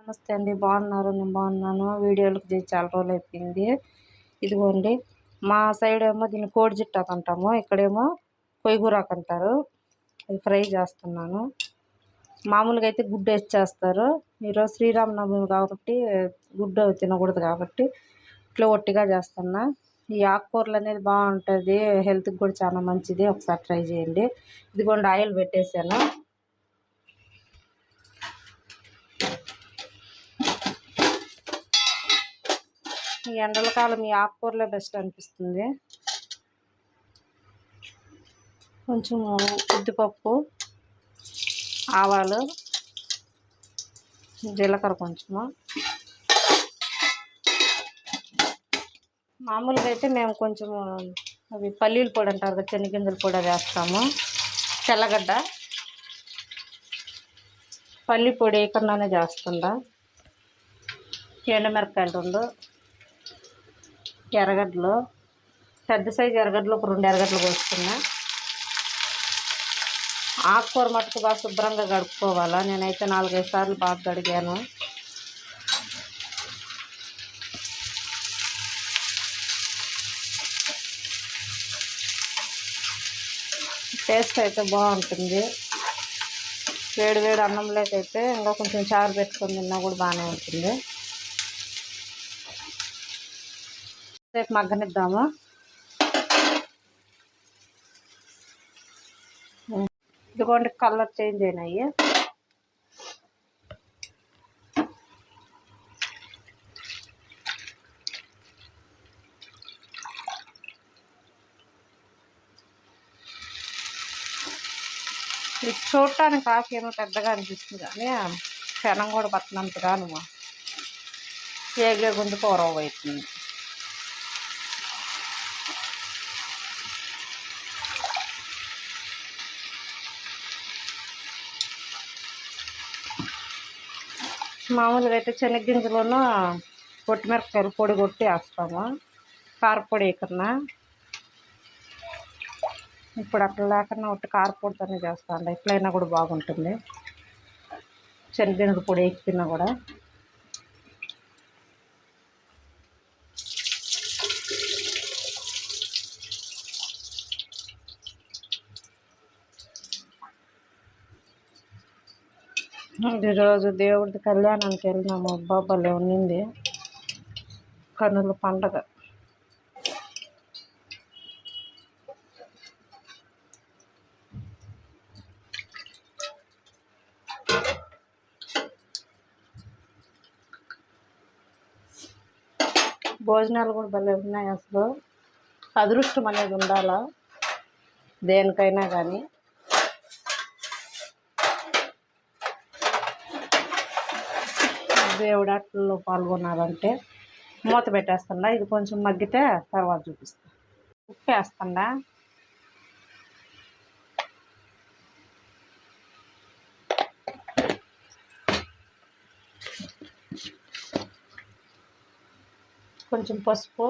నమస్తే అండి. బాగున్నారు? నేను బాగున్నాను. వీడియోలకు చాలా రోజులు అయిపోయింది. ఇదిగోండి మా సైడ్ ఏమో దీన్ని కోడి జిట్టాకు అంటాము, ఇక్కడేమో కొయ్యగూరాకు అంటారు. ఇది ఫ్రై చేస్తున్నాను. మామూలుగా అయితే గుడ్డు వేసి చేస్తారు. ఈరోజు శ్రీరామనవమి కాబట్టి గుడ్డు తినకూడదు కాబట్టి ఇట్లా ఒట్టిగా చేస్తున్నా. ఈ ఆకుకూరలు అనేది బాగుంటుంది, హెల్త్కి కూడా చాలా మంచిది. ఒకసారి ట్రై చేయండి. ఇదిగోండి ఆయిల్ పెట్టేసాను. ఈ ఎండల కాలం ఈ ఆకుకూరలే బెస్ట్ అనిపిస్తుంది. కొంచెం ఉద్దిపప్పు, ఆవాలు, జీలకర్ర కొంచెము. మామూలుగా అయితే మేము కొంచెము అవి పల్లీల పొడి అంటారు కదా, శనగింజల పొడి వేస్తాము. తెల్లగడ్డ, పల్లి పొడి వేయకుండానే చేస్తుందా. ఎండుమిరపకాయలు 2, ఎర్రగడ్డలు, పెద్ద సైజు ఎర్రగడ్డలు ఒక 2 ఎర్రగడ్డలు కోసుకున్నా. ఆకుకూర మట్టుకు బాగా శుభ్రంగా కడుక్కోవాలా. నేనైతే 4-5 సార్లు బాగా కడిగాను. టేస్ట్ అయితే బాగుంటుంది. వేడి వేడి అన్నంలోకైతే ఇంకా కొంచెం చారు పెట్టుకొని తిన్నా కూడా బాగానే ఉంటుంది. రేపు మగ్గనిద్దాము. ఇదిగోండి కలర్ చేంజ్ అయినాయి. ఇది చూడటానికి ఆకు ఏమో పెద్దగా అనిపిస్తుంది కానీ క్షణం కూడా పట్టినంతగాను ఏగే గుండు కూర అవుతుంది. మామూలుగా అయితే శనగ్గింజలోనూ పొట్టిమిరపకాయలు పొడి కొట్టి వేస్తాము, కారపొడి వేయకున్నా. ఇప్పుడు అట్లా లేకుండా ఒకటి కారపొడితోనే చేస్తాను. ఎట్లయినా కూడా బాగుంటుంది. శనగగింజల పొడి వేసుకున్నా కూడా. ఈరోజు దేవుడి కళ్యాణానికి వెళ్ళినాము. బాబాలే ఉన్నింది, కనుల పండగ. భోజనాలు కూడా భలే ఉన్నాయి. అసలు అదృష్టం అనేది ఉండాలా దేనికైనా కానీ. దేవుడి ఆటల్లో పాల్గొనాలంటే మూత పెట్టేస్తుండా. ఇది కొంచెం మగ్గితే తర్వాత చూపిస్తా. ఉప్పు వేస్తుండా. కొంచెం పసుపు,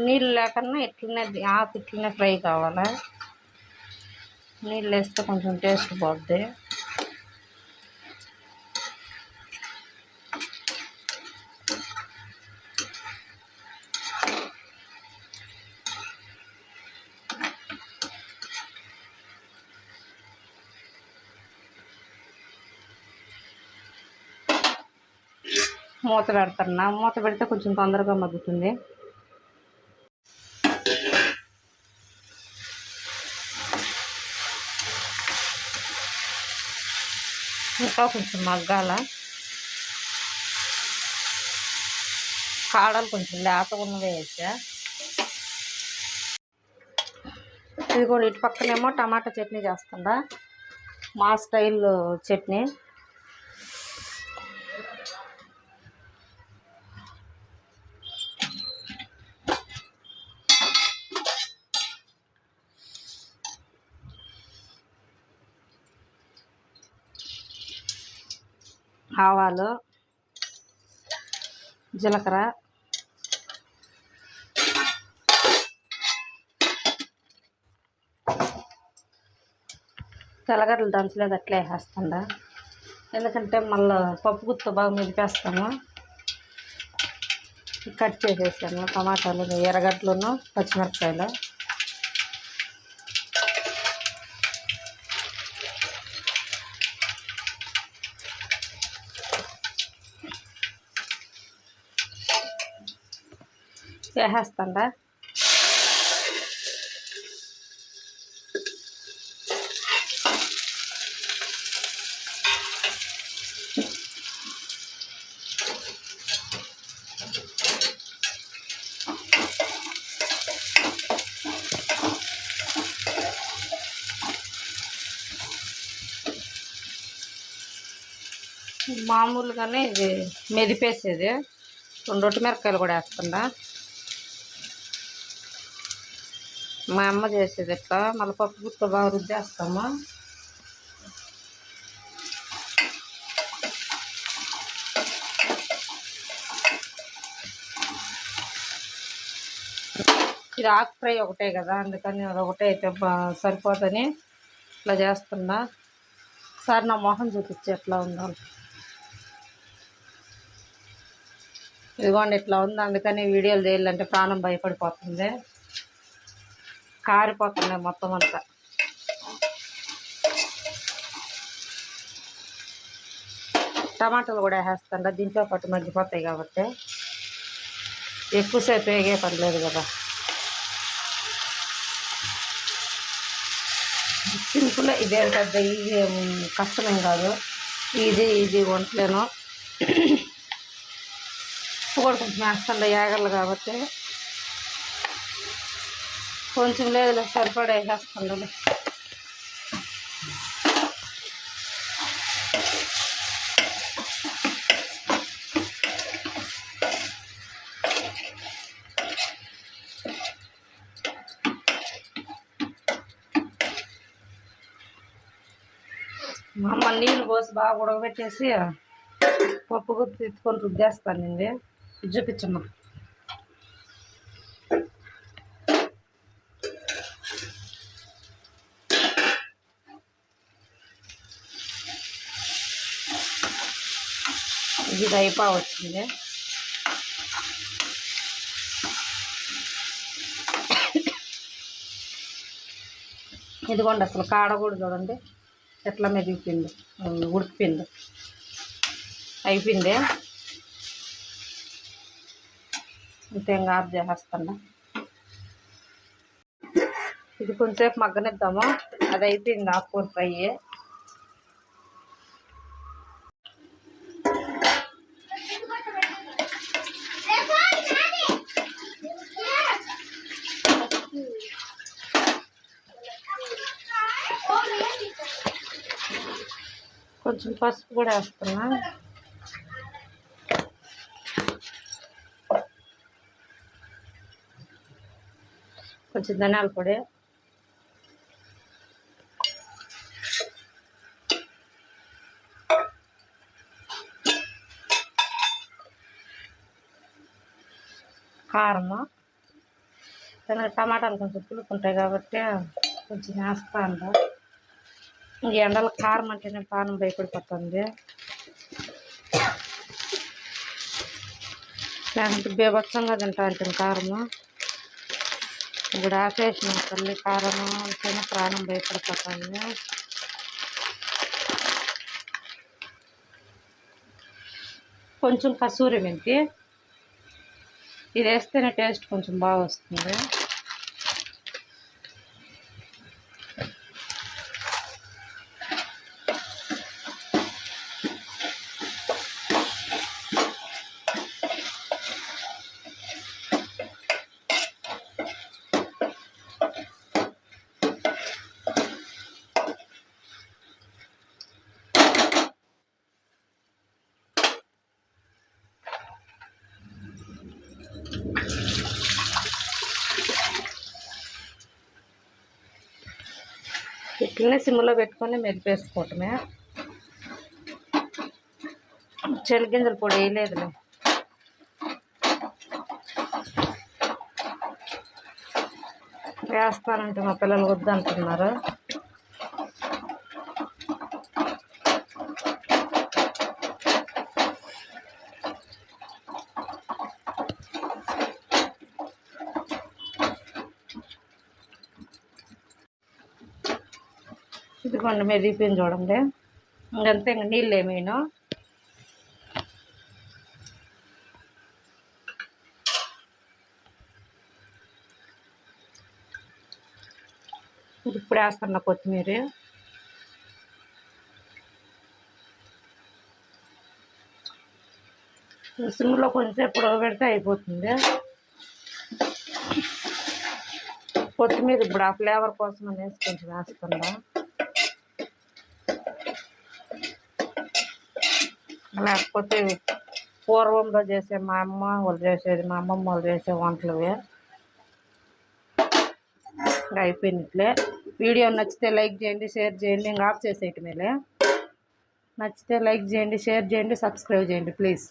నీళ్ళు లేకుండా ఇట్లనే ఆకు ఇట్లనే ఫ్రై కావాలా. నీళ్ళు వేస్తే కొంచెం టేస్ట్ పోద్ది. మూత పెడుతున్నా. మూత పెడితే కొంచెం తొందరగా మగ్గుతుంది. ఇంకా కొంచెం మగ్గాల. కాడలు కొంచెం లేతగా ఉన్నవే వేసా. ఇది కూడా ఇటు పక్కనేమో టమాటా చట్నీ చేస్తుందా, మా స్టైల్ చట్నీ. ఆవాలు, జీలకర్ర, తెల్లగడ్డలు దంచలేదు అట్లే వేసేస్తుందా, ఎందుకంటే మళ్ళీ పప్పు గుత్త బాగా మెదిపేస్తాము. కట్ చేసేసాను టమాటాలు, ఎర్రగడ్డలను, పచ్చిమిరపకాయలు. వేసేస్తాండా. మామూలుగానే ఇది మెదిపేసేది. 2 రొట్టె మిరపకాయలు కూడా వేస్తుందా. మా అమ్మ చేసేది ఇట్లా, మళ్ళీ పప్పు గుత్త బాగా రుద్దేస్తాము. ఇది ఆకు ఫ్రై ఒకటే కదా, అందుకని అది ఒకటే అయితే సరిపోదని ఇట్లా చేస్తున్నా. ఒకసారి నా మొహం చూపించి ఎట్లా ఉందో. ఇదిగోండి ఇట్లా ఉంది, అందుకని వీడియోలు చేయాలంటే ప్రాణం భయపడిపోతుంది, కారిపోతుంది మొత్తం అంతా. టమాటాలు కూడా వేస్తాండ, దీంట్లో పాటు మగ్గిపోతాయి కాబట్టి. ఎక్కువసేపు వేగే పర్లేదు కదా. సింపుల్, ఇదేం పెద్ద ఈజీ కష్టమేం కాదు. ఈజీ వంటలేను. ఉప్పు కూడా కొంచెం వేస్తాండ, ఏగలు కాబట్టి. కొంచెం లేదు సరిపడా వేసేస్తుండదు. మా అమ్మ నీళ్ళు పోసి బాగా ఉడకబెట్టేసి పప్పు గుత్తి ఎత్తుకొని రుద్దేస్తాను. ఇది చూపించమ్మా. ఇది అయిపో వచ్చింది. ఇదిగోండి అసలు కాడ కూడా చూడండి ఎట్లా మెదిగిపోయింది, ఉడికిపోయింది. అయిపోయింది, ఇంతే ఇంకా ఆఫ్ చేసేస్తాను. ఇది కొంచెంసేపు మగ్గనిద్దాము. అది అయిపోయింది ఆకుకూర ఫ్రై. కొంచెం పసుపు కూడా వేస్తున్నా. కొంచెం ధనియాల పొడి, కారము, టమాటాలు కొంచెం పులుపు ఉంటాయి కాబట్టి కొంచెం వేస్తాను. ఈ ఎండల కారం అంటేనే ప్రాణం భయపడిపోతుంది, లేకుంటే బీభత్సంగా తింటా అంటాను కారము. ఇప్పుడు ఆపేసిన తల్లి కారము అంటేనే ప్రాణం భయపడిపోతుంది. కొంచెం కసూరి మెంతి, ఇది వేస్తేనే టేస్ట్ కొంచెం బాగా వస్తుంది. ఇట్లనే సిమ్లో పెట్టుకొని మెదిపేసుకోవటమే. శనగింజల పొడి వేయలేదులే. వేస్తానంటే మా పిల్లలు వద్దంటున్నారు. ఇదిగోండి మెదిగిపోయింది చూడండి. ఇంకంతే, ఇంక నీళ్ళు ఏమైనా ఇప్పుడు వేస్తున్న కొత్తిమీర. సిమ్లో కొంచెంసేపు పెడితే అయిపోతుంది. కొత్తిమీర ఇప్పుడు ఆ ఫ్లేవర్ కోసం అనేసి కొంచెం వేస్తున్నా. లేకపోతే పూర్వంలో చేసే మా అమ్మ వాళ్ళు చేసేది, మా అమ్మమ్మ వాళ్ళు చేసే వంటలు ఇంకా అయిపోయినట్లే. వీడియో నచ్చితే లైక్ చేయండి, షేర్ చేయండి. ఇంకా ఆఫ్ చేసేయటమేలే. నచ్చితే లైక్ చేయండి, షేర్ చేయండి, సబ్స్క్రైబ్ చేయండి ప్లీజ్.